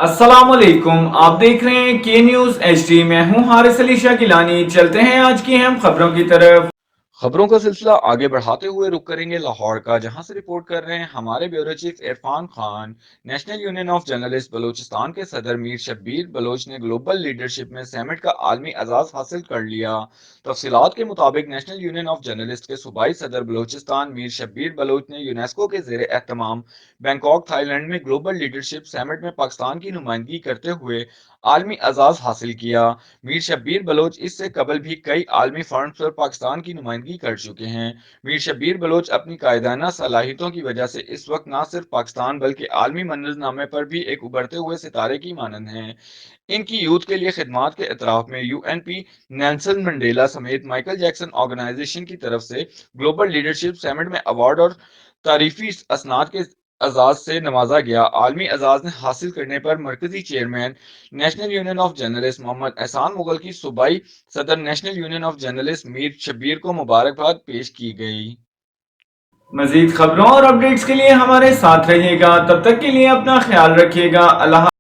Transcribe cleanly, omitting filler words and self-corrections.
अस्सलामुअलैकुम, आप देख रहे हैं के न्यूज HD। मैं हूं हारिस अली शाह गिलानी। चलते हैं आज की अहम खबरों की तरफ। खबरों का सिलसिला आगे बढ़ाते हुए रुक करेंगे लाहौर का, जहां से रिपोर्ट कर रहे हैं हमारे bureau chief Irfan Khan. National union of journalist Balochistan के सदर मीर शब्बीर बलोच ने ग्लोबल लीडरशिप में समिट का आलमी एजाज हासिल कर लिया। तफसीलात के मुताबिक नेशनल यूनियन ऑफ जर्नलिस्ट के सूबाई सदर बलूचिस्तान मीर शब्बीर बलोच ने यूनेस्को के जेर एहतमाम बैंकॉक थाईलैंड में ग्लोबल लीडरशिप समिट में पाकिस्तान की नुमाइंदगी करते हुए आलमी एजाज हासिल किया। मीर शब्बीर बलोच इससे कबल भी कई आलमी फॉरम्स पर पाकिस्तान की नुमाइंदगी कर चुके हैं। मीर शब्बीर बलोच अपनी कायदाना सलाहियतों की वजह से इस वक्त न सिर्फ पाकिस्तान बल्कि आलमी मंजरनामे पर भी एक उभरते हुए सितारे की मानंद हैं। इनकी यूथ के लिए खिदमात के एतराफ में यूएनपी, नेल्सन मंडेला समेत माइकल जैक्सन ऑर्गेनाइजेशन की तरफ से ग्लोबल लीडरशिप समिट में अवार्ड और तारीफी असनाद के एजाज से नवाजा गया। आलमी एजाज ने हासिल करने पर मरकजी chairman national union of journalist Mohammad Ehsan Mughal की सूबाई सदर national union of journalist Mir Shabbir को मुबारकबाद पेश की गई। मजीद खबरों और अपडेट्स के लिए हमारे साथ रहिएगा। तब तक के लिए अपना ख्याल रखिएगा। अल्लाह